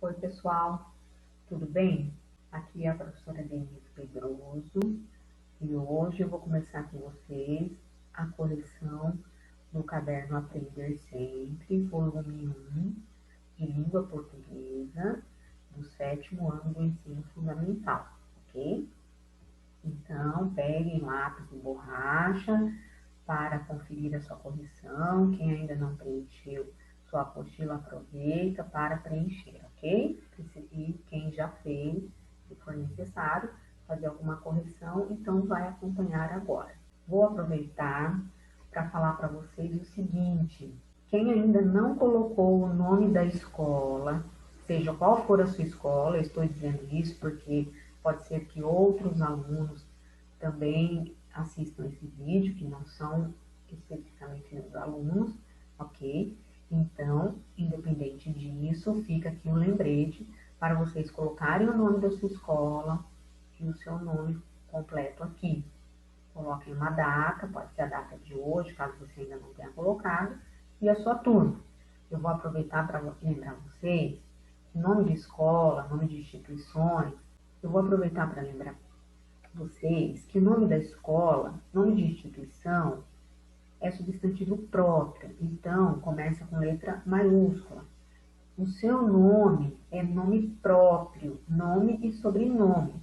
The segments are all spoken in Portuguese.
Oi, pessoal, tudo bem? Aqui é a professora Denise Pedroso e hoje eu vou começar com vocês a correção do caderno Aprender Sempre, volume 1, de língua portuguesa, do 7º ano do ensino fundamental, ok? Então, peguem lápis e borracha para conferir a sua correção. Quem ainda não preencheu sua apostila, aproveita para preencher, ok? E quem já fez, se for necessário, fazer alguma correção, então vai acompanhar agora. Vou aproveitar para falar para vocês o seguinte: quem ainda não colocou o nome da escola, seja qual for a sua escola, eu estou dizendo isso porque pode ser que outros alunos também assistam esse vídeo, que não são especificamente meus alunos, ok? Então, independente disso, fica aqui um lembrete para vocês colocarem o nome da sua escola e o seu nome completo aqui. Coloquem uma data, pode ser a data de hoje, caso você ainda não tenha colocado, e a sua turma. Eu vou aproveitar para lembrar vocês que nome de escola, nome de instituições, eu vou aproveitar para lembrar vocês que o nome da escola, nome de instituição, é substantivo próprio, então começa com letra maiúscula. O seu nome é nome próprio, nome e sobrenome.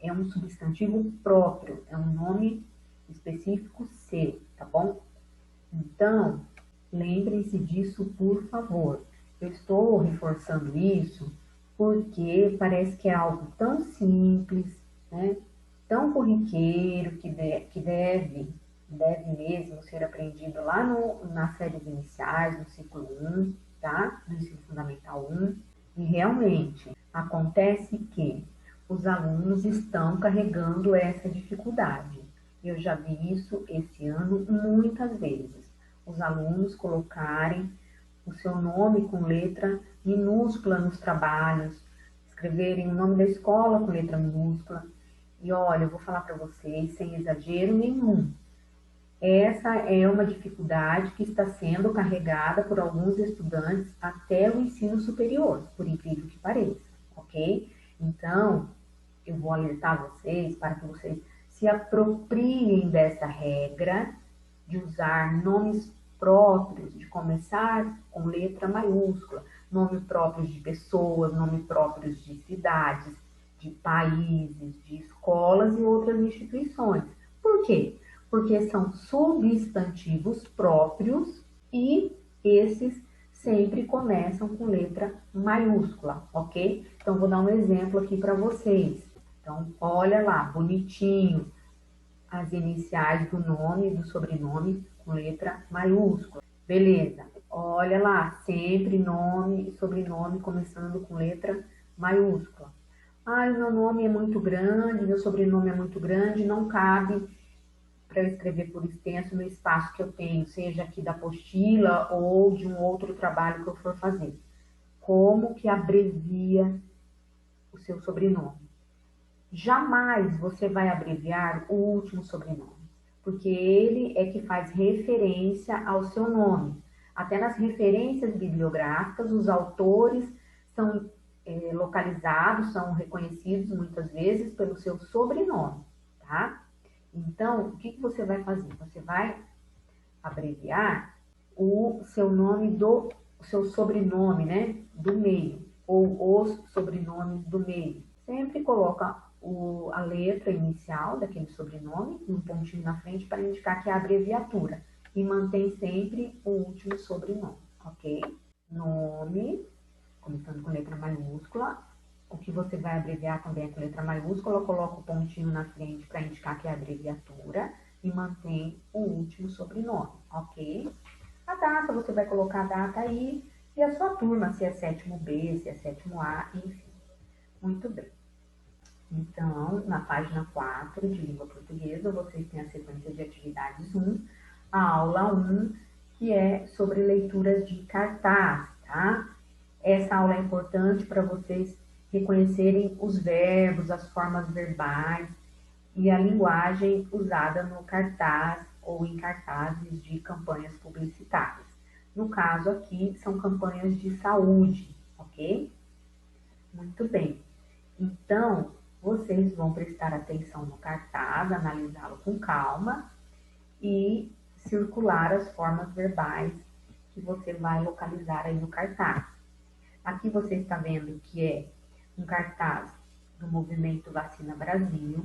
É um substantivo próprio, é um nome específico seu, tá bom? Então, lembrem-se disso, por favor. Eu estou reforçando isso porque parece que é algo tão simples, né? Tão corriqueiro, que deve mesmo ser aprendido lá nas séries iniciais, no ciclo 1, tá? Do ensino fundamental 1. E realmente acontece que os alunos estão carregando essa dificuldade. Eu já vi isso esse ano muitas vezes. Os alunos colocarem o seu nome com letra minúscula nos trabalhos, escreverem o nome da escola com letra minúscula. E olha, eu vou falar para vocês, sem exagero nenhum, essa é uma dificuldade que está sendo carregada por alguns estudantes até o ensino superior, por incrível que pareça, ok? Então, eu vou alertar vocês para que vocês se apropriem dessa regra de usar nomes próprios, de começar com letra maiúscula, nome próprios de pessoas, nome próprios de cidades, de países, de escolas e outras instituições. Por quê? Porque são substantivos próprios e esses sempre começam com letra maiúscula, ok? Então, vou dar um exemplo aqui para vocês. Então, olha lá, bonitinho, as iniciais do nome e do sobrenome com letra maiúscula. Beleza, olha lá, sempre nome e sobrenome começando com letra maiúscula. Ah, o meu nome é muito grande, meu sobrenome é muito grande, não cabe para eu escrever por extenso no espaço que eu tenho, seja aqui da apostila ou de um outro trabalho que eu for fazer. Como que abrevia o seu sobrenome? Jamais você vai abreviar o último sobrenome, porque ele é que faz referência ao seu nome. Até nas referências bibliográficas, os autores são localizados, são reconhecidos muitas vezes pelo seu sobrenome, tá? Então, o que você vai fazer? Você vai abreviar o seu nome o seu sobrenome, né? Do meio, ou os sobrenomes do meio. Sempre coloca a letra inicial daquele sobrenome e um pontinho na frente para indicar que é a abreviatura. E mantém sempre o último sobrenome, ok? Nome, começando com letra maiúscula. O que você vai abreviar também é com letra maiúscula, coloca o pontinho na frente para indicar que é a abreviatura e mantém o último sobrenome, ok? A data, você vai colocar a data aí e a sua turma, se é 7º B, se é 7º A, enfim. Muito bem. Então, na página 4 de língua portuguesa, vocês têm a sequência de atividades 1, a aula 1, que é sobre leituras de cartaz, tá? Essa aula é importante para vocês reconhecerem os verbos, as formas verbais e a linguagem usada no cartaz ou em cartazes de campanhas publicitárias. No caso aqui, são campanhas de saúde, ok? Muito bem. Então, vocês vão prestar atenção no cartaz, analisá-lo com calma e circular as formas verbais que você vai localizar aí no cartaz. Aqui você está vendo que é um cartaz do Movimento Vacina Brasil,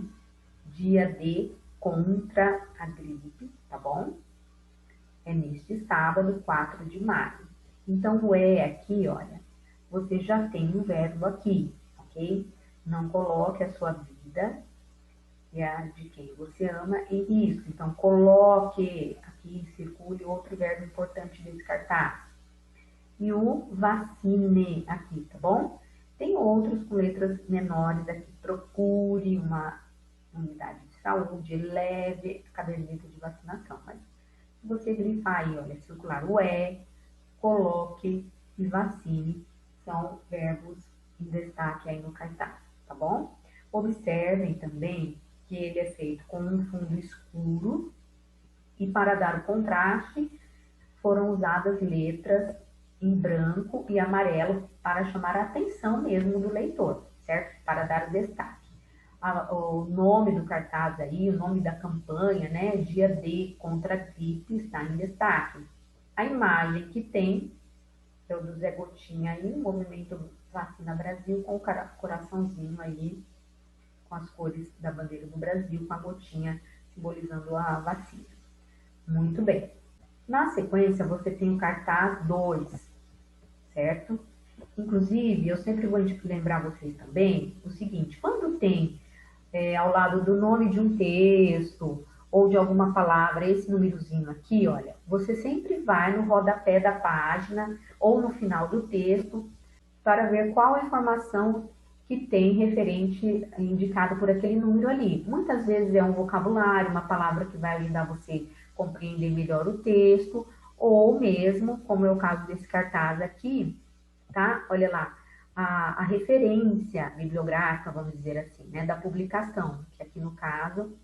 dia D contra a gripe, tá bom? É neste sábado, 4 de maio. Então, o aqui, olha, você já tem um verbo aqui, ok? Não coloque a sua vida e a de quem você ama em risco. Então, coloque aqui, circule outro verbo importante desse cartaz. E o vacine aqui, tá bom? Tem outros com letras menores aqui. Procure uma unidade de saúde, leve a caderneta de vacinação. Mas se você grifar aí, olha, circular o coloque e vacine, são verbos em destaque aí no cartaz, tá bom? Observem também que ele é feito com um fundo escuro e para dar o contraste foram usadas letras em branco e amarelo para chamar a atenção mesmo do leitor, certo? Para dar o destaque. O nome do cartaz aí, o nome da campanha, né? Dia D contra a gripe está em destaque. A imagem que tem é o do Zé Gotinha aí, Movimento Vacina Brasil, com o coraçãozinho aí, com as cores da bandeira do Brasil, com a gotinha simbolizando a vacina. Muito bem. Na sequência, você tem o cartaz 2, certo? Inclusive, eu sempre vou lembrar vocês também o seguinte, quando tem ao lado do nome de um texto ou de alguma palavra, esse númerozinho aqui, olha, você sempre vai no rodapé da página ou no final do texto para ver qual a informação que tem referente indicado por aquele número ali. Muitas vezes é um vocabulário, uma palavra que vai ajudar você a compreender melhor o texto, ou mesmo, como é o caso desse cartaz aqui, tá? Olha lá, a referência bibliográfica, vamos dizer assim, né, da publicação, que aqui no caso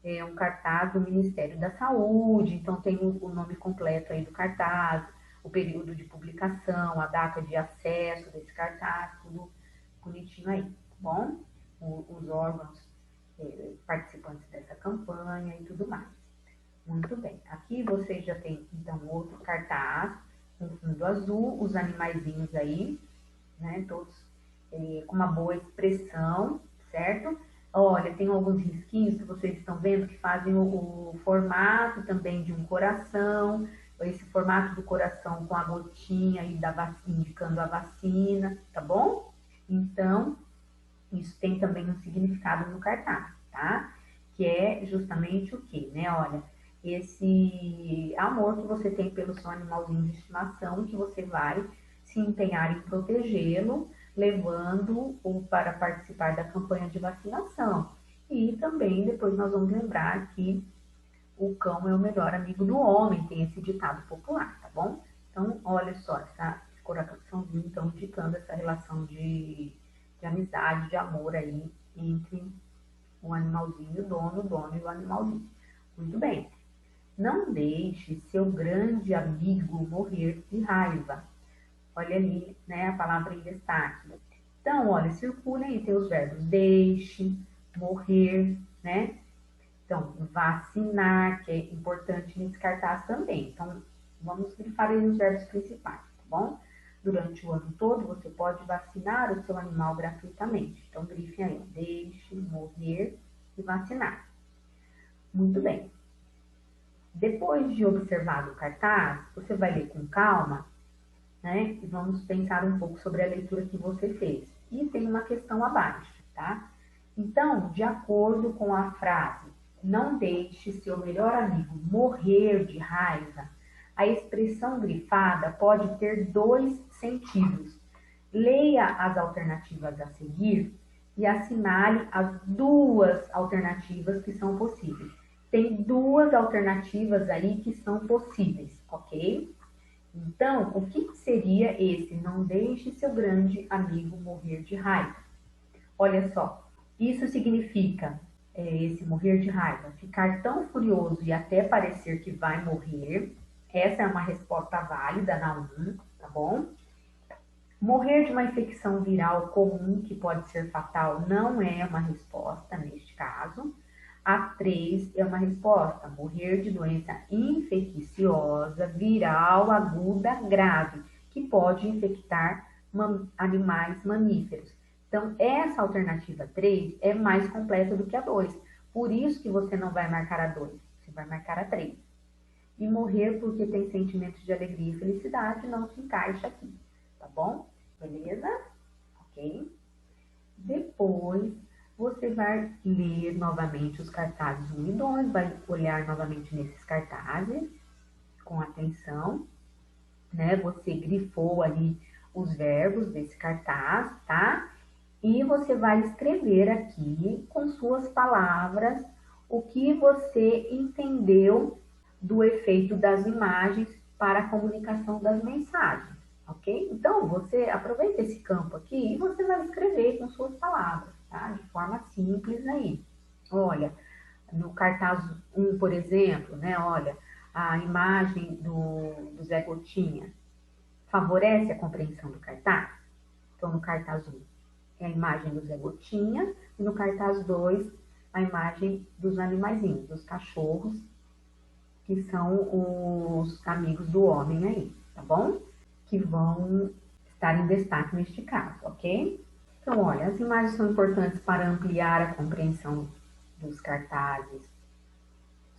é um cartaz do Ministério da Saúde, então tem o nome completo aí do cartaz, o período de publicação, a data de acesso desse cartaz, tudo bonitinho aí, tá bom? Os órgãos participantes dessa campanha e tudo mais. Muito bem, aqui você já tem então outro cartaz, com fundo azul, os animaizinhos aí, né, todos com uma boa expressão, certo? Olha, tem alguns risquinhos que vocês estão vendo que fazem o formato também de um coração, esse formato do coração com a gotinha aí da vacina, indicando a vacina, tá bom? Então, isso tem também um significado no cartaz, tá? Que é justamente o quê, né? Olha, esse amor que você tem pelo seu animalzinho de estimação, que você vai se empenhar em protegê-lo, levando-o para participar da campanha de vacinação. E também depois nós vamos lembrar que o cão é o melhor amigo do homem, tem esse ditado popular, tá bom? Então, olha só, esse coraçãozinho então indicando essa relação de amizade, de amor aí entre o animalzinho, o dono e o animalzinho. Muito bem. Não deixe seu grande amigo morrer de raiva. Olha ali, né, a palavra em destaque. Então, olha, circulem aí, tem os verbos deixe, morrer, né? Então, vacinar, que é importante nesse cartaz também. Então, vamos grifar aí os verbos principais, tá bom? Durante o ano todo, você pode vacinar o seu animal gratuitamente. Então, grife aí, deixe, morrer e vacinar. Muito bem. Depois de observar o cartaz, você vai ler com calma, né? E vamos pensar um pouco sobre a leitura que você fez. E tem uma questão abaixo, tá? Então, de acordo com a frase, não deixe seu melhor amigo morrer de raiva, a expressão grifada pode ter dois sentidos. Leia as alternativas a seguir e assinale as duas alternativas que são possíveis. Tem duas alternativas aí que são possíveis, ok? Então, o que seria esse? Não deixe seu grande amigo morrer de raiva. Olha só, isso significa, esse morrer de raiva, ficar tão furioso e até parecer que vai morrer. Essa é uma resposta válida na 1, tá bom? Morrer de uma infecção viral comum, que pode ser fatal, não é uma resposta neste caso. A 3 é uma resposta: morrer de doença infecciosa viral aguda grave, que pode infectar animais mamíferos. Então, essa alternativa 3 é mais completa do que a 2. Por isso que você não vai marcar a 2, você vai marcar a 3. E morrer porque tem sentimentos de alegria e felicidade não se encaixa aqui, tá bom? Beleza? Ok? Depois, você vai ler novamente os cartazes 1 e 2, vai olhar novamente nesses cartazes com atenção, né? Você grifou ali os verbos desse cartaz, tá? E você vai escrever aqui com suas palavras o que você entendeu do efeito das imagens para a comunicação das mensagens, ok? Então, você aproveita esse campo aqui e você vai escrever com suas palavras, tá? De forma simples aí. Olha, no cartaz 1, por exemplo, né? Olha, a imagem do Zé Gotinha favorece a compreensão do cartaz? Então, no cartaz 1 é a imagem do Zé Gotinha, e no cartaz 2, a imagem dos animaizinhos, dos cachorros, que são os amigos do homem aí, tá bom? Que vão estar em destaque neste caso, ok? Então, olha, as imagens são importantes para ampliar a compreensão dos cartazes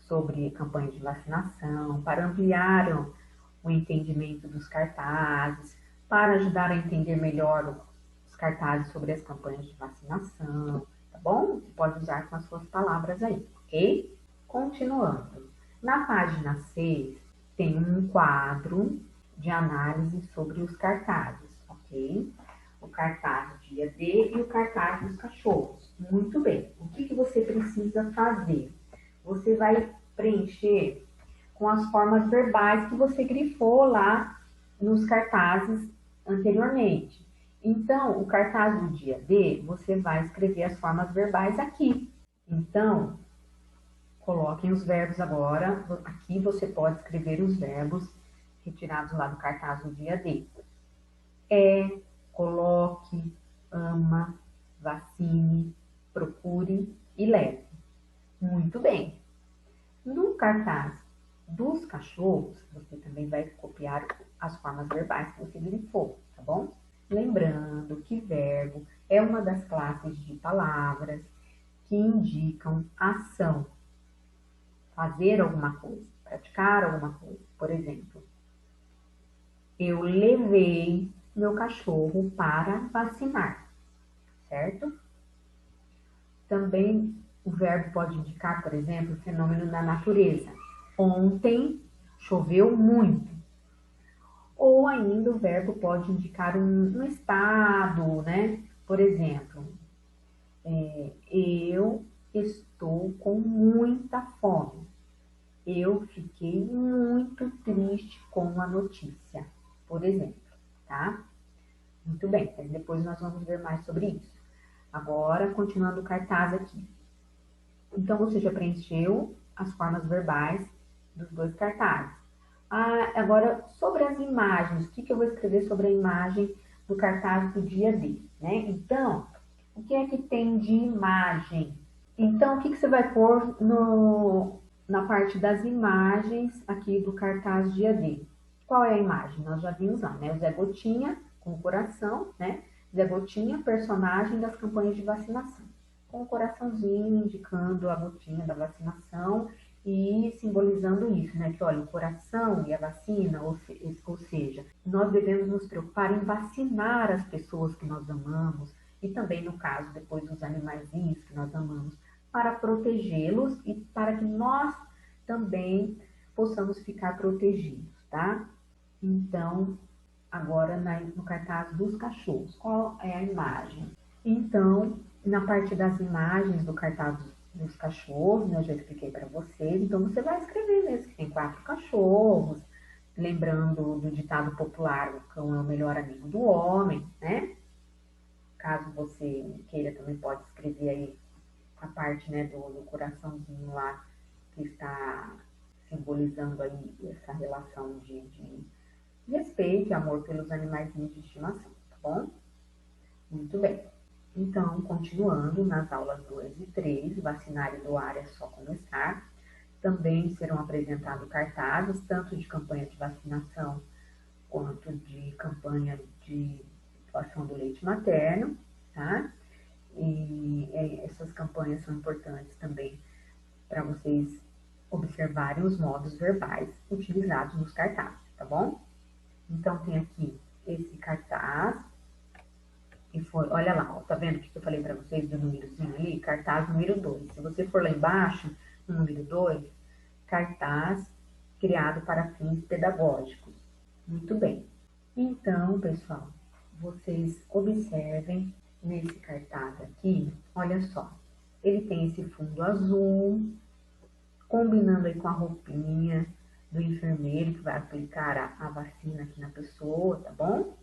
sobre campanhas de vacinação, para ampliar o entendimento dos cartazes, para ajudar a entender melhor os cartazes sobre as campanhas de vacinação, tá bom? Você pode usar com as suas palavras aí, ok? Continuando. Na página 6, tem um quadro de análise sobre os cartazes, ok? O cartaz do dia D e o cartaz dos cachorros. Muito bem. O que você precisa fazer? Você vai preencher com as formas verbais que você grifou lá nos cartazes anteriormente. Então, o cartaz do dia D, você vai escrever as formas verbais aqui. Então, coloquem os verbos agora. Aqui você pode escrever os verbos retirados lá do cartaz do dia D. É, coloque, ama, vacine, procure e leve. Muito bem. No cartaz dos cachorros, você também vai copiar as formas verbais que você grifou, tá bom? Lembrando que verbo é uma das classes de palavras que indicam ação, fazer alguma coisa, praticar alguma coisa. Por exemplo, eu levei meu cachorro para vacinar, certo? Também o verbo pode indicar, por exemplo, fenômeno da natureza. Ontem choveu muito. Ou ainda o verbo pode indicar um estado, né? Por exemplo, eu estou com muita fome. Eu fiquei muito triste com a notícia, por exemplo, tá? Muito bem, mas depois nós vamos ver mais sobre isso. Agora, continuando o cartaz aqui. Então, você já preencheu as formas verbais dos dois cartazes. Agora, sobre as imagens, o que eu vou escrever sobre a imagem do cartaz do dia D, né? Então, o que é que tem de imagem? Então, o que você vai pôr na parte das imagens aqui do cartaz dia D? Qual é a imagem? Nós já vimos lá, né? O Zé Gotinha com o coração, né? Zé Gotinha, personagem das campanhas de vacinação, com o coraçãozinho indicando a gotinha da vacinação e simbolizando isso, né? Que olha, o coração e a vacina, ou seja, nós devemos nos preocupar em vacinar as pessoas que nós amamos e também, no caso, depois os animaizinhos que nós amamos, para protegê-los e para que nós também possamos ficar protegidos, tá? Então, agora no cartaz dos cachorros, qual é a imagem? Então, na parte das imagens do cartaz dos cachorros, né, eu já expliquei para vocês, então você vai escrever mesmo que tem 4 cachorros, lembrando do ditado popular, o cão é o melhor amigo do homem, né? Caso você queira, também pode escrever aí a parte, né, do coraçãozinho lá, que está simbolizando aí essa relação de respeito e amor pelos animaizinhos de estimação, tá bom? Muito bem. Então, continuando nas aulas 2 e 3, vacinar e doar é só começar. Também serão apresentados cartazes, tanto de campanha de vacinação quanto de campanha de doação do leite materno, tá? E essas campanhas são importantes também para vocês observarem os modos verbais utilizados nos cartazes, tá bom? Então, tem aqui esse cartaz, que foi, olha lá, ó, tá vendo o que eu falei para vocês do númerozinho ali? Cartaz número 2. Se você for lá embaixo, no número 2, cartaz criado para fins pedagógicos. Muito bem. Então, pessoal, vocês observem nesse cartaz aqui, olha só, ele tem esse fundo azul, combinando aí com a roupinha do enfermeiro que vai aplicar a vacina aqui na pessoa, tá bom?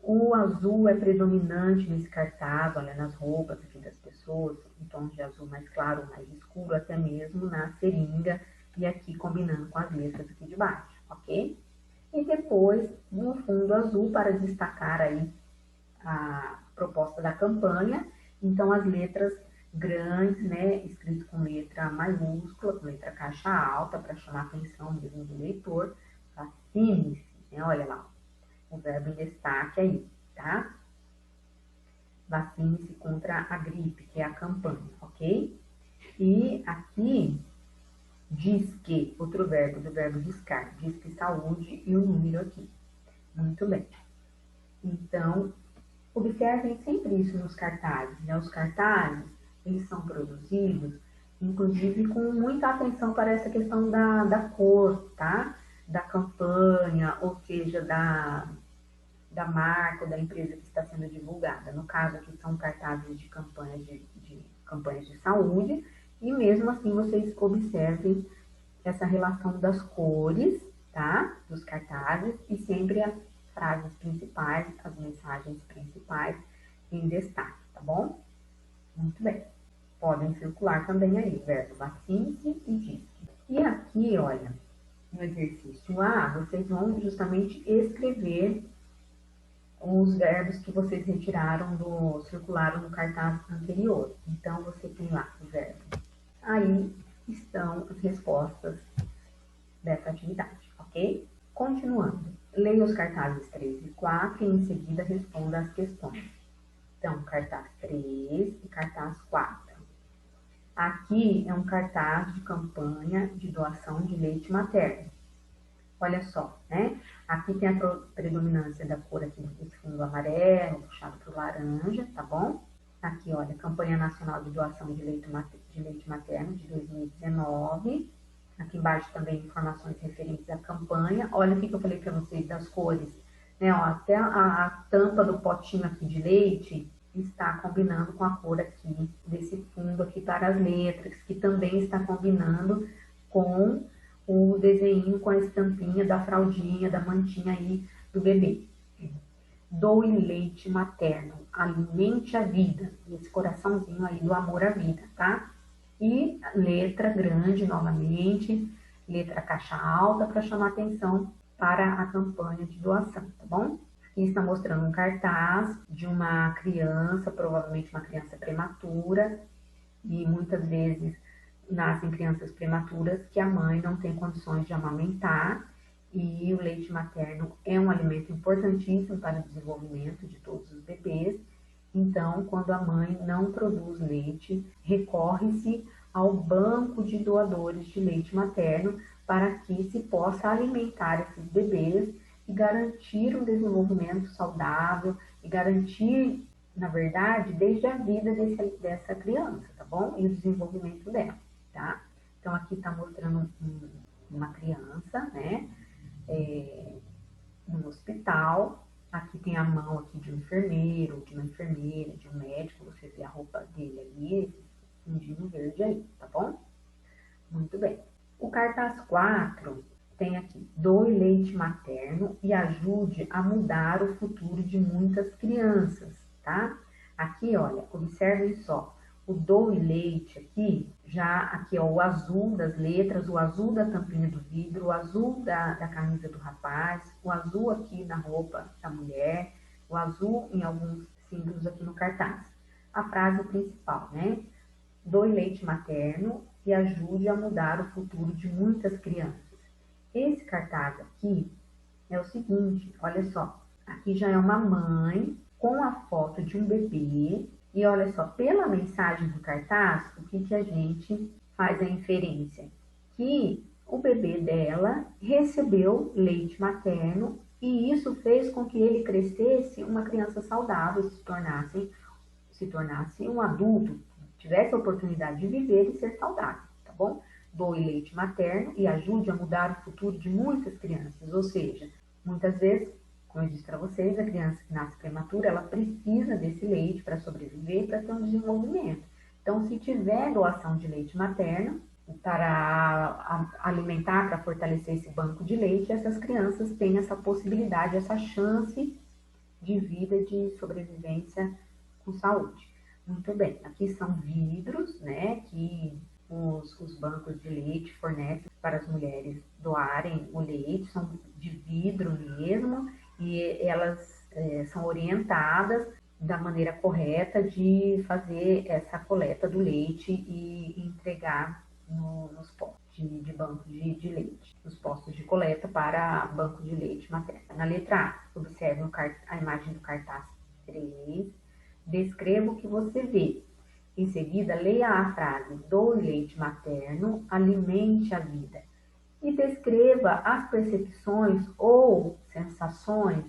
O azul é predominante nesse cartaz, olha, nas roupas aqui das pessoas, em tons de azul mais claro, mais escuro, até mesmo na seringa, e aqui combinando com as letras aqui de baixo, ok? E depois, no fundo azul, para destacar aí a proposta da campanha, então as letras grandes, né, escrito com letra maiúscula, com letra caixa alta, para chamar a atenção mesmo do leitor, vacine-se, né, olha lá, o verbo em destaque aí, tá? Vacine-se contra a gripe, que é a campanha, ok? E aqui diz que, outro verbo, do verbo discar, diz que saúde e o número aqui. Muito bem. Então, observem sempre isso nos cartazes, né? Os cartazes, eles são produzidos, inclusive com muita atenção para essa questão da cor, tá? Da campanha, ou seja, da marca ou da empresa que está sendo divulgada. No caso aqui são cartazes de campanhas campanhas de saúde, e mesmo assim vocês observem essa relação das cores, tá? Dos cartazes, e sempre as frases principais, as mensagens principais em destaque, tá bom? Muito bem. Podem circular também aí, verbo vacine-se e disque. E aqui, olha, no exercício A, vocês vão justamente escrever os verbos que vocês retiraram circularam no cartaz anterior. Então, você tem lá o verbo. Aí estão as respostas dessa atividade, ok? Continuando, leia os cartazes 3 e 4 e em seguida responda as questões. Então, cartaz 3 e cartaz 4. Aqui é um cartaz de campanha de doação de leite materno. Olha só, né? Aqui tem a predominância da cor aqui desse fundo amarelo, puxado para o laranja, tá bom? Aqui, olha, Campanha Nacional de Doação de Leite Materno de 2019. Aqui embaixo também informações referentes à campanha. Olha o que eu falei para vocês das cores, né? Ó, até a tampa do potinho aqui de leite está combinando com a cor aqui desse fundo aqui para as letras, que também está combinando com o desenho, com a estampinha da fraldinha, da mantinha aí do bebê. Doe leite materno, alimente a vida, esse coraçãozinho aí do amor à vida, tá? E letra grande novamente, letra caixa alta para chamar atenção para a campanha de doação, tá bom? Aqui está mostrando um cartaz de uma criança, provavelmente uma criança prematura, e muitas vezes nascem crianças prematuras que a mãe não tem condições de amamentar, e o leite materno é um alimento importantíssimo para o desenvolvimento de todos os bebês. Então, quando a mãe não produz leite, recorre-se ao banco de doadores de leite materno para que se possa alimentar esses bebês e garantir um desenvolvimento saudável e garantir, na verdade, desde a vida dessa criança, tá bom? E o desenvolvimento dela, tá? Então, aqui está mostrando uma criança, né? No hospital. Aqui tem a mão aqui de um enfermeiro, de uma enfermeira, de um médico. Você vê a roupa dele ali, esse fundinho verde aí, tá bom? Muito bem. O cartaz 4 tem aqui: doe leite materno e ajude a mudar o futuro de muitas crianças, tá? Aqui, olha, observem só. O doe leite aqui, já aqui ó, o azul das letras, o azul da tampinha do vidro, o azul da camisa do rapaz, o azul aqui na roupa da mulher, o azul em alguns símbolos aqui no cartaz. A frase principal, né? Doe leite materno e ajude a mudar o futuro de muitas crianças. Esse cartaz aqui é o seguinte, olha só, aqui já é uma mãe com a foto de um bebê e olha só, pela mensagem do cartaz, o que a gente faz a inferência? Que o bebê dela recebeu leite materno e isso fez com que ele crescesse uma criança saudável, se tornasse um adulto, tivesse a oportunidade de viver e ser saudável, tá bom? Doe leite materno e ajude a mudar o futuro de muitas crianças, ou seja, muitas vezes, como eu disse para vocês, a criança que nasce prematura, ela precisa desse leite para sobreviver, para ter um desenvolvimento. Então, se tiver doação de leite materno, para alimentar, para fortalecer esse banco de leite, essas crianças têm essa possibilidade, essa chance de vida, de sobrevivência com saúde. Muito bem, aqui são vidros, né, que os bancos de leite fornecem para as mulheres doarem o leite, são de vidro mesmo, e elas são orientadas da maneira correta de fazer essa coleta do leite e entregar nos postos de banco de leite, nos postos de coleta para banco de leite materno. Na letra A, observe a imagem do cartaz 3, descreva o que você vê. Em seguida, leia a frase, doe leite materno, alimente a vida. E descreva as percepções ou sensações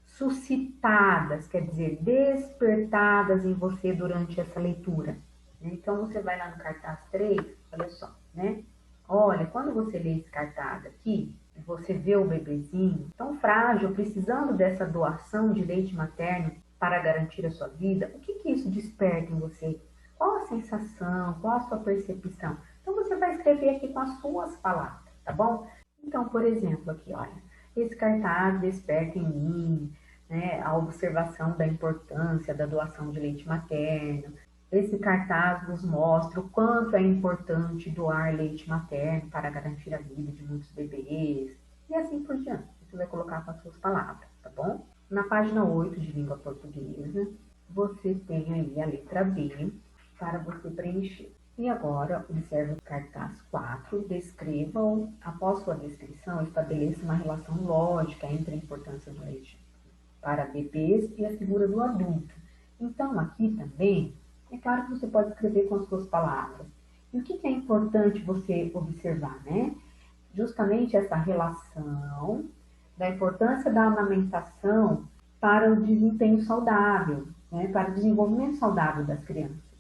suscitadas, quer dizer, despertadas em você durante essa leitura. Então, você vai lá no cartaz 3, olha só, né? Olha, quando você lê esse cartaz aqui, você vê o bebezinho tão frágil, precisando dessa doação de leite materno para garantir a sua vida, o que isso desperta em você? Qual a sensação? Qual a sua percepção? Então, você vai escrever aqui com as suas palavras, tá bom? Então, por exemplo, aqui, olha, esse cartaz desperta em mim, né, a observação da importância da doação de leite materno. Esse cartaz nos mostra o quanto é importante doar leite materno para garantir a vida de muitos bebês, e assim por diante. Você vai colocar com as suas palavras, tá bom? Na página 8 de língua portuguesa, você tem aí a letra B para você preencher. E agora, observe o cartaz 4, descrevam, após sua descrição, estabeleça uma relação lógica entre a importância do leite para bebês e a figura do adulto. Então, aqui também, é claro que você pode escrever com as suas palavras. E o que é importante você observar, né? Justamente essa relação da importância da amamentação para o desempenho saudável, né? Para o desenvolvimento saudável das crianças.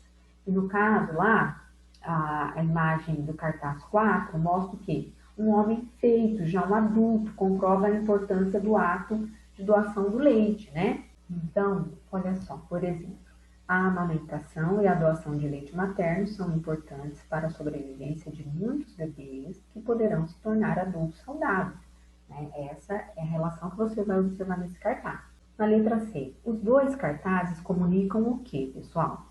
E no caso lá, a imagem do cartaz 4 mostra o quê? Um homem feito, já um adulto, comprova a importância do ato de doação do leite, né? Então, olha só, por exemplo, a amamentação e a doação de leite materno são importantes para a sobrevivência de muitos bebês que poderão se tornar adultos saudáveis, né? Essa é a relação que você vai observar nesse cartaz. Na letra C, os dois cartazes comunicam o quê, pessoal?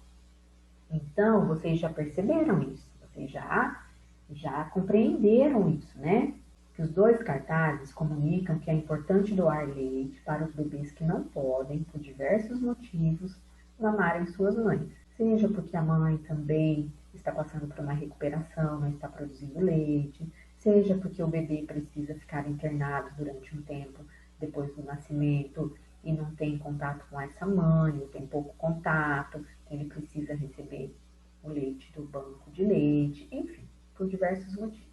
Então, vocês já perceberam isso, vocês já compreenderam isso, né? Que os dois cartazes comunicam que é importante doar leite para os bebês que não podem, por diversos motivos, mamarem suas mães. Seja porque a mãe também está passando por uma recuperação, não está produzindo leite, seja porque o bebê precisa ficar internado durante um tempo depois do nascimento e não tem contato com essa mãe, ou tem pouco contato, ele precisa receber o leite do banco de leite, enfim, por diversos motivos.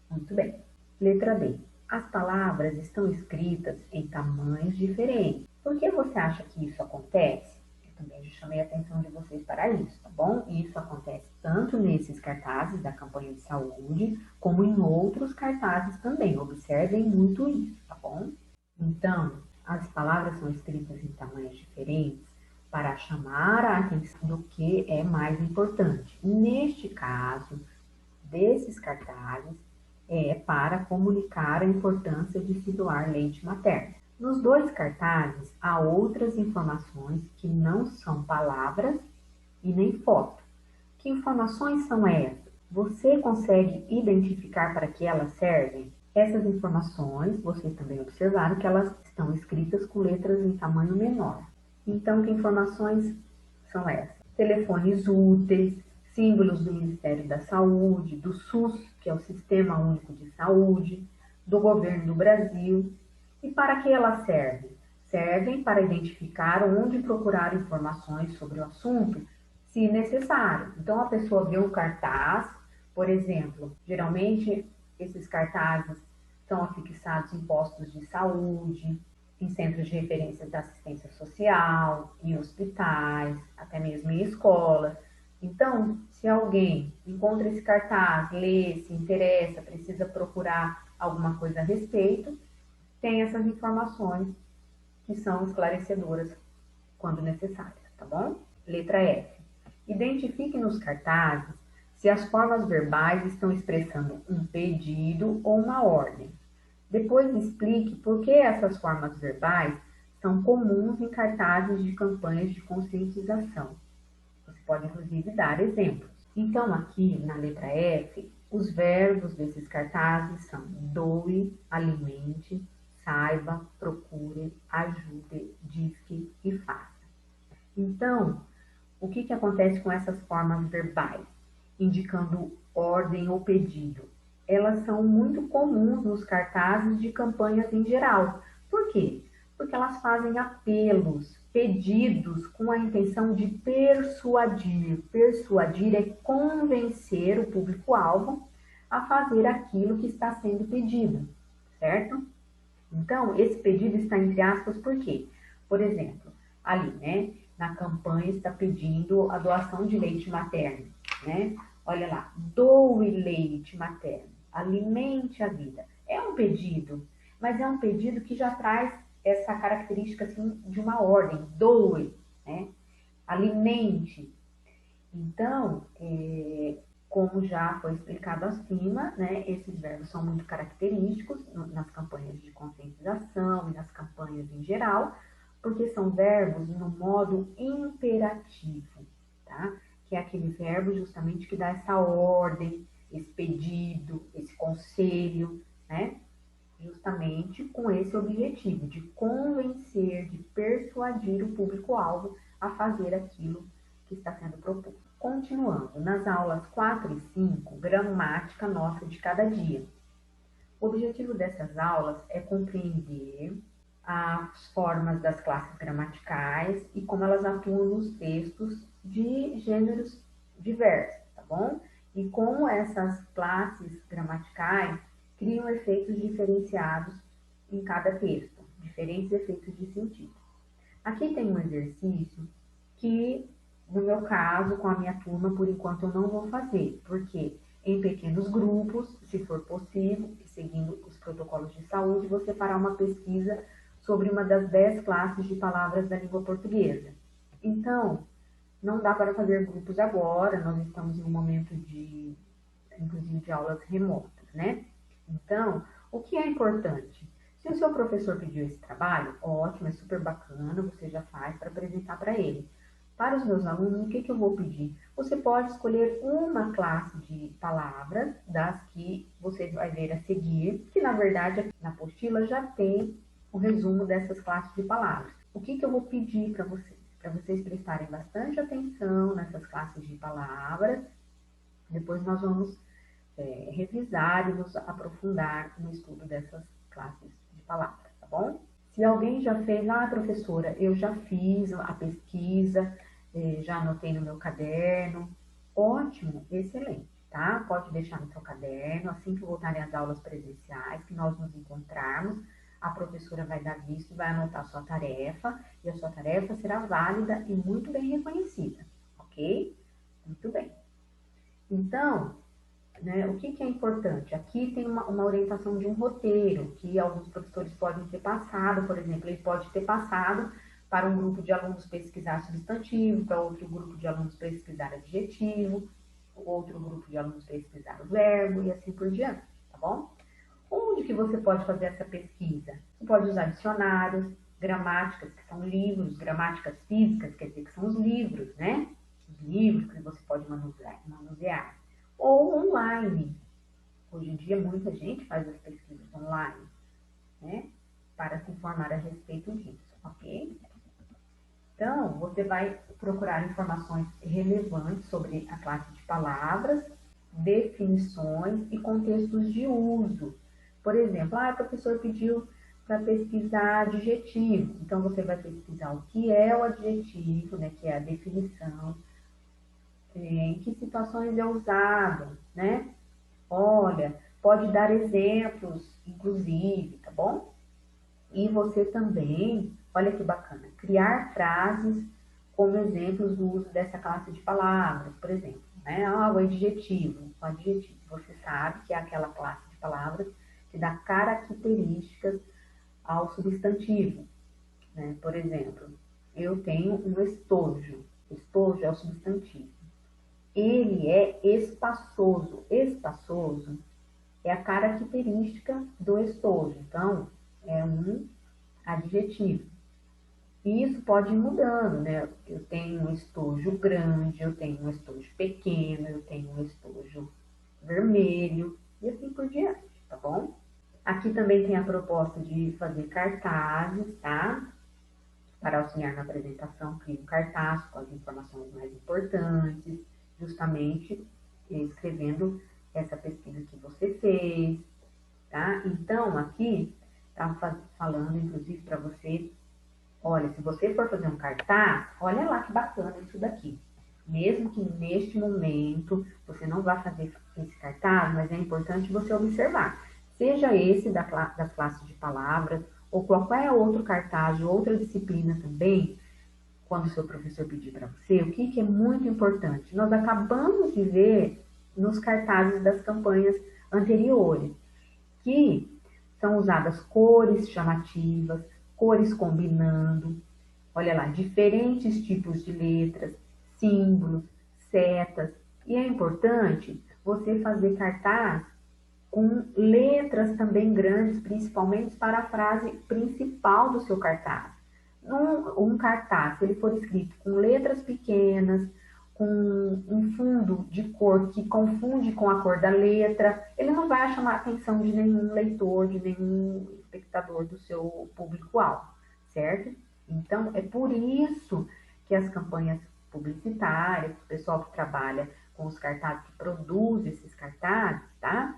Muito bem. Letra D. As palavras estão escritas em tamanhos diferentes. Por que você acha que isso acontece? Eu também já chamei a atenção de vocês para isso, tá bom? Isso acontece tanto nesses cartazes da campanha de saúde, como em outros cartazes também. Observem muito isso, tá bom? Então, as palavras são escritas em tamanhos diferentes para chamar a atenção do que é mais importante. Neste caso, desses cartazes, é para comunicar a importância de se doar leite materno. Nos dois cartazes, há outras informações que não são palavras e nem foto. Que informações são essas? Você consegue identificar para que elas servem? Essas informações, vocês também observaram que elas estão escritas com letras em tamanho menor. Então, que informações são essas? Telefones úteis, símbolos do Ministério da Saúde, do SUS, que é o Sistema Único de Saúde, do Governo do Brasil. E para que elas servem? Servem para identificar onde procurar informações sobre o assunto, se necessário. Então, a pessoa vê um cartaz, por exemplo, geralmente esses cartazes são afixados em postos de saúde, em centros de referência da assistência social, em hospitais, até mesmo em escolas. Então, se alguém encontra esse cartaz, lê, se interessa, precisa procurar alguma coisa a respeito, tem essas informações que são esclarecedoras quando necessárias, tá bom? Letra F. Identifique nos cartazes se as formas verbais estão expressando um pedido ou uma ordem. Depois explique por que essas formas verbais são comuns em cartazes de campanhas de conscientização. Você pode, inclusive, dar exemplos. Então, aqui na letra F, os verbos desses cartazes são doe, alimente, saiba, procure, ajude, disque e faça. Então, o que acontece com essas formas verbais, indicando ordem ou pedido? Elas são muito comuns nos cartazes de campanhas em geral. Por quê? Porque elas fazem apelos, pedidos com a intenção de persuadir. Persuadir é convencer o público-alvo a fazer aquilo que está sendo pedido, certo? Então, esse pedido está entre aspas por quê? Por exemplo, ali, né, na campanha está pedindo a doação de leite materno, né? Olha lá, doe leite materno, alimente a vida. É um pedido, mas é um pedido que já traz essa característica assim, de uma ordem, doe, né? Alimente. Então, como já foi explicado acima, né, esses verbos são muito característicos nas campanhas de conscientização e nas campanhas em geral, porque são verbos no modo imperativo, tá? Que é aquele verbo justamente que dá essa ordem, esse pedido, esse conselho, né? Justamente com esse objetivo de convencer, de persuadir o público-alvo a fazer aquilo que está sendo proposto. Continuando, nas aulas 4 e 5, gramática nossa de cada dia. O objetivo dessas aulas é compreender as formas das classes gramaticais e como elas atuam nos textos de gêneros diversos, tá bom? E como essas classes gramaticais criam efeitos diferenciados em cada texto, diferentes efeitos de sentido. Aqui tem um exercício que, no meu caso, com a minha turma, por enquanto eu não vou fazer, porque em pequenos grupos, se for possível, seguindo os protocolos de saúde, você fará uma pesquisa sobre uma das 10 classes de palavras da língua portuguesa. Então, não dá para fazer grupos agora, nós estamos em um momento de, inclusive, de aulas remotas, né? Então, o que é importante? Se o seu professor pediu esse trabalho, ótimo, é super bacana, você já faz para apresentar para ele. Para os meus alunos, o que eu vou pedir? Você pode escolher uma classe de palavras das que você vai ver a seguir, que na verdade na apostila já tem o resumo dessas classes de palavras. O que eu vou pedir para vocês? Para vocês prestarem bastante atenção nessas classes de palavras. Depois nós vamos revisar e nos aprofundar no estudo dessas classes de palavras, tá bom? Se alguém já fez, professora, eu já fiz a pesquisa, já anotei no meu caderno, ótimo, excelente, tá? Pode deixar no seu caderno, assim que voltarem as aulas presenciais, que nós nos encontrarmos, a professora vai dar visto, vai anotar a sua tarefa, e a sua tarefa será válida e muito bem reconhecida, ok? Muito bem. Então, né, o que é importante? Aqui tem uma orientação de um roteiro, que alguns professores podem ter passado, por exemplo, ele pode ter passado para um grupo de alunos pesquisar substantivo, para outro grupo de alunos pesquisar adjetivo, outro grupo de alunos pesquisar o verbo e assim por diante, tá bom? Onde que você pode fazer essa pesquisa? Você pode usar dicionários, gramáticas, que são livros, gramáticas físicas, quer dizer que são os livros, né? Os livros que você pode manusear. Ou online. Hoje em dia, muita gente faz as pesquisas online, né? para se informar a respeito disso, ok? Então, você vai procurar informações relevantes sobre a classe de palavras, definições e contextos de uso. Por exemplo, o professor pediu para pesquisar adjetivo. Então, você vai pesquisar o que é o adjetivo, né, que é a definição, em que situações é usado, né? Olha, pode dar exemplos, inclusive, tá bom? E você também, olha que bacana, criar frases como exemplos do uso dessa classe de palavras, por exemplo, né? O adjetivo. O adjetivo, você sabe que é aquela classe de palavras que dá características ao substantivo, né? Por exemplo, eu tenho um estojo. Estojo é o substantivo. Ele é espaçoso. Espaçoso é a característica do estojo. Então, é um adjetivo. E isso pode ir mudando, né? Eu tenho um estojo grande, eu tenho um estojo pequeno, eu tenho um estojo vermelho e assim por diante, tá bom? Aqui também tem a proposta de fazer cartazes, tá? Para auxiliar na apresentação, cria um cartaz com as informações mais importantes, justamente escrevendo essa pesquisa que você fez, tá? Então, aqui tá falando, inclusive, para você, olha, se você for fazer um cartaz, olha lá que bacana isso daqui. Mesmo que neste momento você não vá fazer esse cartaz, mas é importante você observar. Seja esse das classes de palavras, ou qualquer outro cartaz de outra disciplina também, quando o seu professor pedir para você, o que é muito importante? Nós acabamos de ver nos cartazes das campanhas anteriores, que são usadas cores chamativas, cores combinando, olha lá, diferentes tipos de letras, símbolos, setas. E é importante você fazer cartaz com letras também grandes, principalmente para a frase principal do seu cartaz. Um cartaz, se ele for escrito com letras pequenas, com um fundo de cor que confunde com a cor da letra, ele não vai chamar a atenção de nenhum leitor, de nenhum espectador do seu público-alvo, certo? Então, é por isso que as campanhas publicitárias, o pessoal que trabalha com os cartazes, que produz esses cartazes, tá?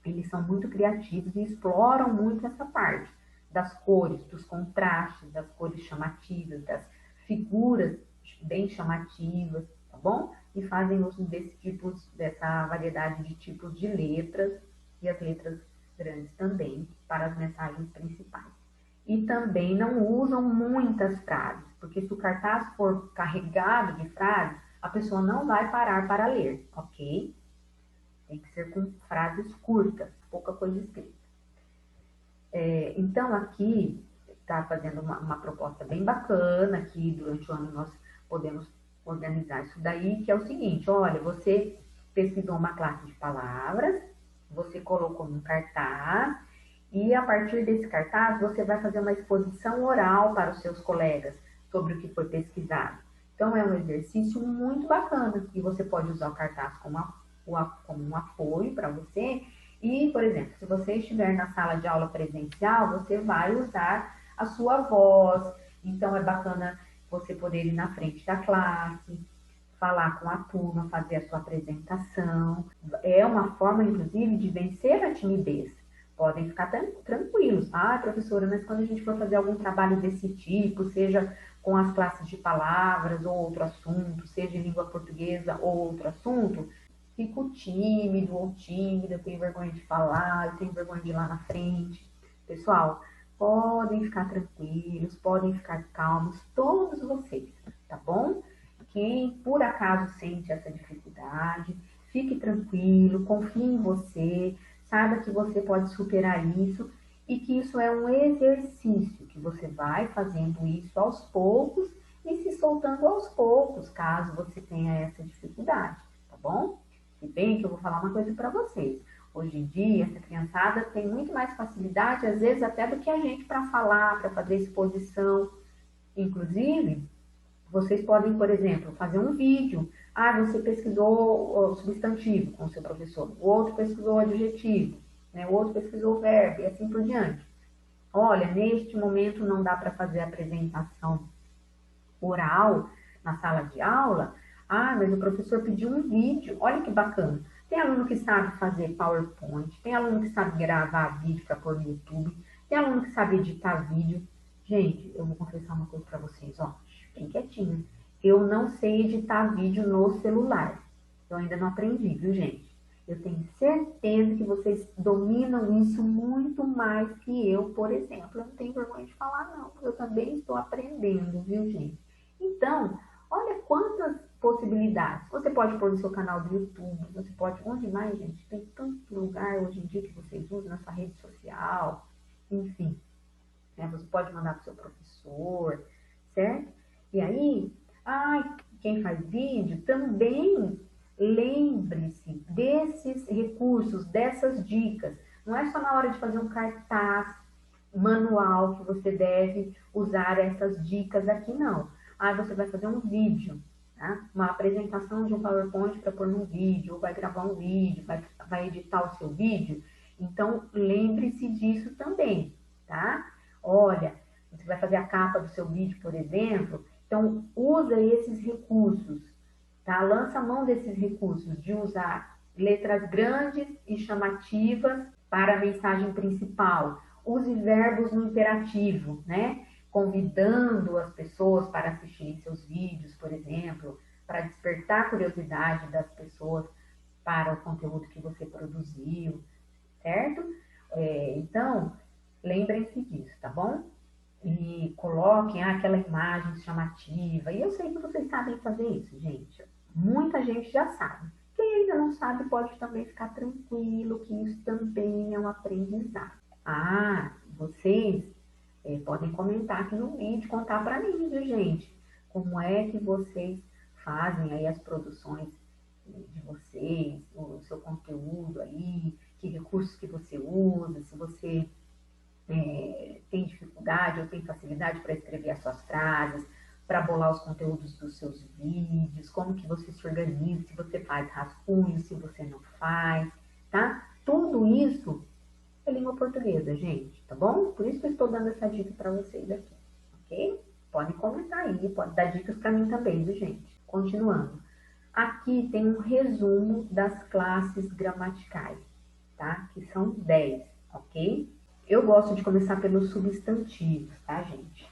Eles são muito criativos e exploram muito essa parte das cores, dos contrastes, das cores chamativas, das figuras bem chamativas, tá bom? E fazem uso dessa variedade de tipos de letras e as letras grandes também para as mensagens principais. E também não usam muitas frases, porque se o cartaz for carregado de frases, a pessoa não vai parar para ler, ok? Tem que ser com frases curtas, pouca coisa escrita. Então, aqui está fazendo uma proposta bem bacana, que durante o ano nós podemos organizar isso daí, que é o seguinte, olha, você pesquisou uma classe de palavras, você colocou num cartaz, e a partir desse cartaz você vai fazer uma exposição oral para os seus colegas sobre o que foi pesquisado. Então, é um exercício muito bacana, e você pode usar o cartaz como um apoio para você. E, por exemplo, se você estiver na sala de aula presencial, você vai usar a sua voz. Então, é bacana você poder ir na frente da classe, falar com a turma, fazer a sua apresentação. É uma forma, inclusive, de vencer a timidez. Podem ficar tranquilos. Professora, mas quando a gente for fazer algum trabalho desse tipo, seja com as classes de palavras ou outro assunto, seja em língua portuguesa ou outro assunto, fico tímido ou tímida, eu tenho vergonha de falar, eu tenho vergonha de ir lá na frente. Pessoal, podem ficar tranquilos, podem ficar calmos, todos vocês, tá bom? Quem por acaso sente essa dificuldade, fique tranquilo, confie em você, saiba que você pode superar isso e que isso é um exercício, que você vai fazendo isso aos poucos e se soltando aos poucos, caso você tenha essa dificuldade, tá bom? Se bem que eu vou falar uma coisa para vocês. Hoje em dia, essa criançada tem muito mais facilidade, às vezes até do que a gente, para falar, para fazer exposição. Inclusive, vocês podem, por exemplo, fazer um vídeo. Você pesquisou o substantivo com o seu professor, o outro pesquisou o adjetivo, né? O outro pesquisou o verbo e assim por diante. Olha, neste momento não dá para fazer a apresentação oral na sala de aula. Ah, mas o professor pediu um vídeo. Olha que bacana. Tem aluno que sabe fazer PowerPoint, tem aluno que sabe gravar vídeo para pôr no YouTube, tem aluno que sabe editar vídeo. Gente, eu vou confessar uma coisa para vocês, ó, bem quietinho. Eu não sei editar vídeo no celular. Eu ainda não aprendi, viu, gente? Eu tenho certeza que vocês dominam isso muito mais que eu, por exemplo. Eu não tenho vergonha de falar, não, porque eu também estou aprendendo, viu, gente? Então, olha quantas possibilidades. Você pode pôr no seu canal do YouTube, você pode... Onde mais, gente? Tem tanto lugar hoje em dia que vocês usam na sua rede social, enfim. Né? Você pode mandar para o seu professor, certo? E aí, quem faz vídeo também lembre-se desses recursos, dessas dicas. Não é só na hora de fazer um cartaz manual que você deve usar essas dicas aqui, não. Aí você vai fazer um vídeo, tá? Uma apresentação de um PowerPoint para pôr num vídeo, ou vai gravar um vídeo, vai editar o seu vídeo. Então, lembre-se disso também, tá? Olha, você vai fazer a capa do seu vídeo, por exemplo, então usa esses recursos, tá? Lança a mão desses recursos, de usar letras grandes e chamativas para a mensagem principal. Use verbos no imperativo, né? Convidando as pessoas para assistirem seus vídeos, por exemplo, para despertar a curiosidade das pessoas para o conteúdo que você produziu, certo? Então, lembrem-se disso, tá bom? E coloquem aquela imagem chamativa. E eu sei que vocês sabem fazer isso, gente. Muita gente já sabe. Quem ainda não sabe pode também ficar tranquilo, que isso também é um aprendizado. Vocês podem comentar aqui no vídeo, contar para mim, viu, gente? Como é que vocês fazem aí as produções de vocês, o seu conteúdo aí, que recursos que você usa, se você tem dificuldade ou tem facilidade para escrever as suas frases, para bolar os conteúdos dos seus vídeos, como que você se organiza, se você faz rascunho, se você não faz, tá? Tudo isso é língua portuguesa, gente, tá bom? Por isso que eu estou dando essa dica para vocês aqui, ok? Podem comentar aí, pode dar dicas para mim também, viu, gente? Continuando. Aqui tem um resumo das classes gramaticais, tá? Que são 10, ok? Eu gosto de começar pelos substantivos, tá, gente?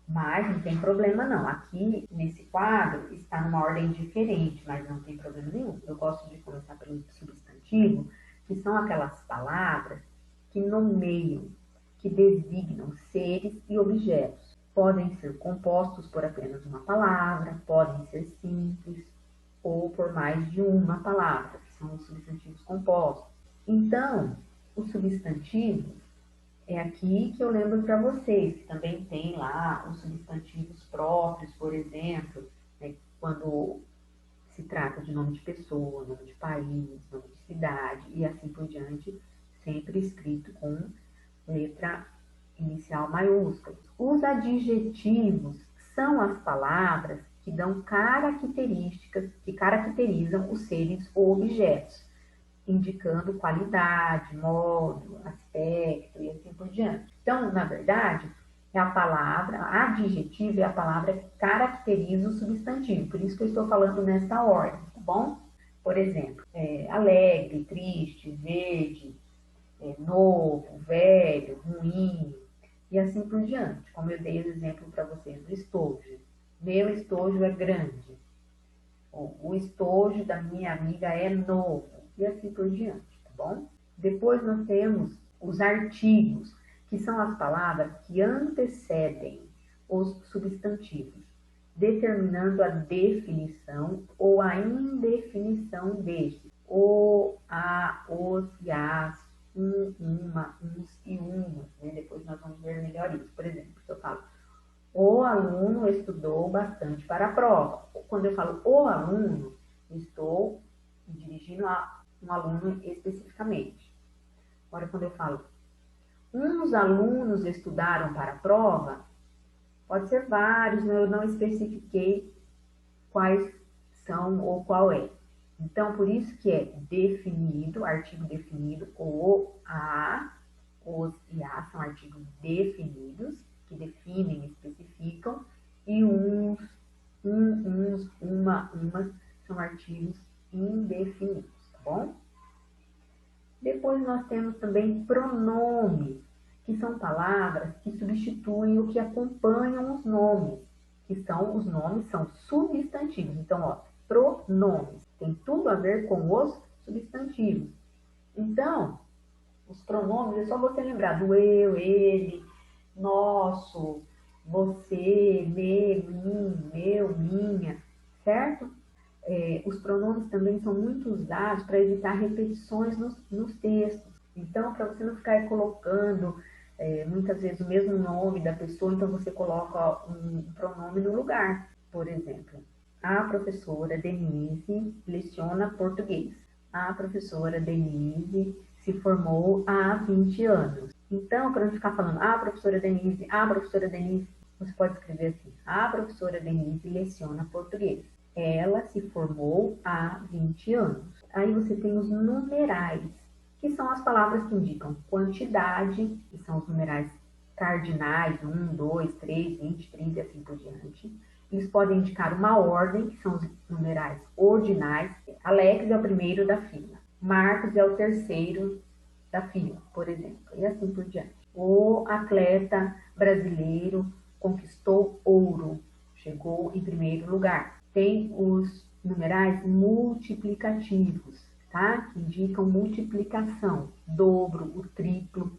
Mas não tem problema não. Aqui, nesse quadro, está numa ordem diferente, mas não tem problema nenhum. Eu gosto de começar pelo substantivo, que são aquelas palavras que nomeiam, que designam seres e objetos. Podem ser compostos por apenas uma palavra, podem ser simples ou por mais de uma palavra, que são os substantivos compostos. Então, os substantivos é aqui que eu lembro para vocês, que também tem lá os substantivos próprios, por exemplo, né, quando se trata de nome de pessoa, nome de país, nome de cidade e assim por diante, sempre escrito com letra inicial maiúscula. Os adjetivos são as palavras que dão características, que caracterizam os seres ou objetos, indicando qualidade, modo, aspecto e assim por diante. Então, na verdade, é a palavra, adjetivo é a palavra que caracteriza o substantivo, por isso que eu estou falando nessa ordem, tá bom? Por exemplo, alegre, triste, verde, novo, velho, ruim, e assim por diante, como eu dei o exemplo para vocês do estojo. Meu estojo é grande, o estojo da minha amiga é novo, e assim por diante, tá bom? Depois nós temos os artigos, que são as palavras que antecedem os substantivos, determinando a definição ou a indefinição destes. O, a, os e as, uma, uns e umas, né? Depois nós vamos ver melhor isso. Por exemplo, se eu falo, o aluno estudou bastante para a prova. Quando eu falo o aluno, estou me dirigindo a um aluno especificamente. Agora, quando eu falo, uns alunos estudaram para a prova, pode ser vários, eu não especifiquei quais são ou qual é. Então, por isso que é definido, artigo definido, o, a, Os e as são artigos definidos, que definem, especificam, e uns, umas são artigos indefinidos, tá bom? Depois nós temos também pronomes, que são palavras que substituem o que acompanham os nomes, os nomes são substantivos. Então, ó, pronomes, tem tudo a ver com os substantivos. Então, os pronomes é só você lembrar do eu, ele, nosso, você, me, mim, meu, minha, certo? Os pronomes também são muito usados para evitar repetições nos textos. Então, para você não ficar colocando muitas vezes o mesmo nome da pessoa, então você coloca um pronome no lugar. Por exemplo, a professora Denise leciona português. A professora Denise se formou há 20 anos. Então, para não ficar falando a professora Denise, você pode escrever assim: a professora Denise leciona português. Ela se formou há 20 anos. Aí você tem os numerais, que são as palavras que indicam quantidade, que são os numerais cardinais, 1, 2, 3, 20, 30 e assim por diante. Eles podem indicar uma ordem, que são os numerais ordinais. Alex é o primeiro da fila. Marcos é o terceiro da fila, por exemplo. E assim por diante. O atleta brasileiro conquistou ouro. Chegou em primeiro lugar. Tem os numerais multiplicativos, tá? Que indicam multiplicação, dobro, o triplo,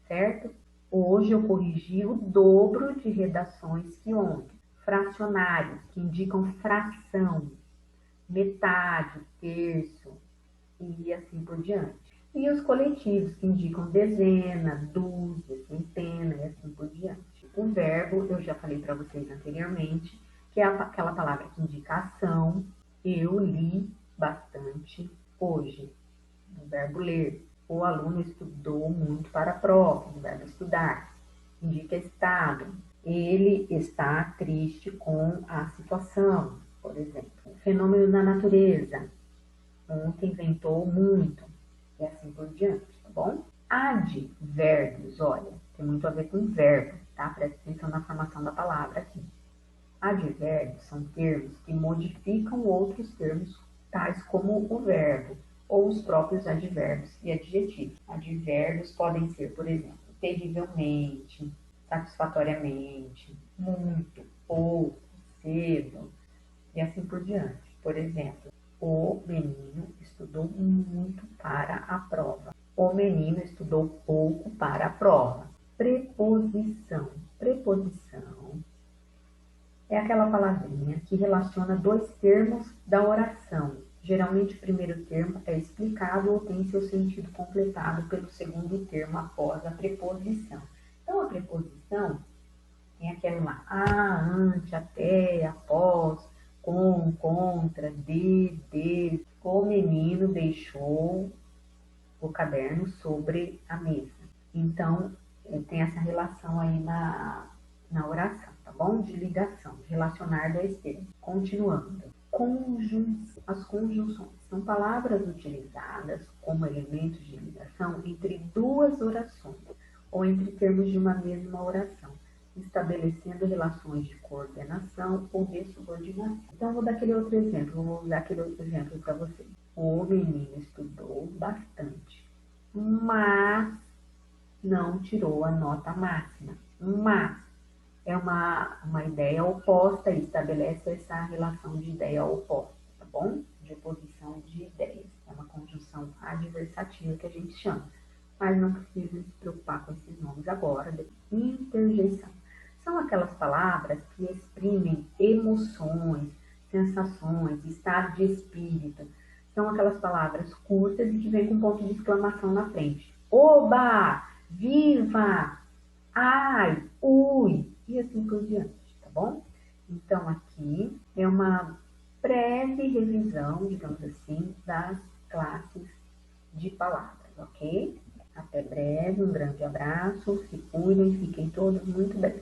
certo? Hoje eu corrigi o dobro de redações que ontem. Fracionários, que indicam fração, metade, terço e assim por diante. E os coletivos, que indicam dezena, dúzia, centena e assim por diante. O verbo, eu já falei para vocês anteriormente, que é aquela palavra que indica ação. Eu li bastante hoje, o verbo ler. O aluno estudou muito para a prova, o verbo estudar. Indica estado. Ele está triste com a situação, por exemplo. Fenômeno da natureza. Ontem ventou muito. E assim por diante, tá bom? Advérbios, olha, tem muito a ver com verbo, tá? Presta atenção na formação da palavra aqui. Advérbios são termos que modificam outros termos, tais como o verbo, ou os próprios advérbios e adjetivos. Advérbios podem ser, por exemplo, terrivelmente, satisfatoriamente, muito, pouco, cedo, e assim por diante. Por exemplo, o menino estudou muito para a prova. O menino estudou pouco para a prova. Preposição. Preposição é aquela palavrinha que relaciona dois termos da oração. Geralmente o primeiro termo é explicado ou tem seu sentido completado pelo segundo termo após a preposição. Então a preposição tem aquela lá, a, ante, até, após, com, contra, de. O menino deixou o caderno sobre a mesa. Então, tem essa relação aí na oração, tá bom? De ligação, de relacionar dois termos. Continuando. As conjunções são palavras utilizadas como elementos de ligação entre duas orações ou entre termos de uma mesma oração, estabelecendo relações de coordenação ou de subordinação. Então, vou dar aquele outro exemplo, vou usar aquele outro exemplo para vocês. O menino estudou bastante, mas não tirou a nota máxima. Mas é uma ideia oposta e estabelece essa relação de ideia oposta, tá bom? De oposição de ideias. É uma conjunção adversativa que a gente chama. Mas não precisa se preocupar com esses nomes agora. Interjeição. São aquelas palavras que exprimem emoções, sensações, estado de espírito. São aquelas palavras curtas e que vêm com ponto de exclamação na frente. Oba! Viva! Ai! Ui! E assim por diante, tá bom? Então, aqui é uma breve revisão, digamos assim, das classes de palavras, ok? Até breve, um grande abraço, se cuidem, fiquem todos muito bem.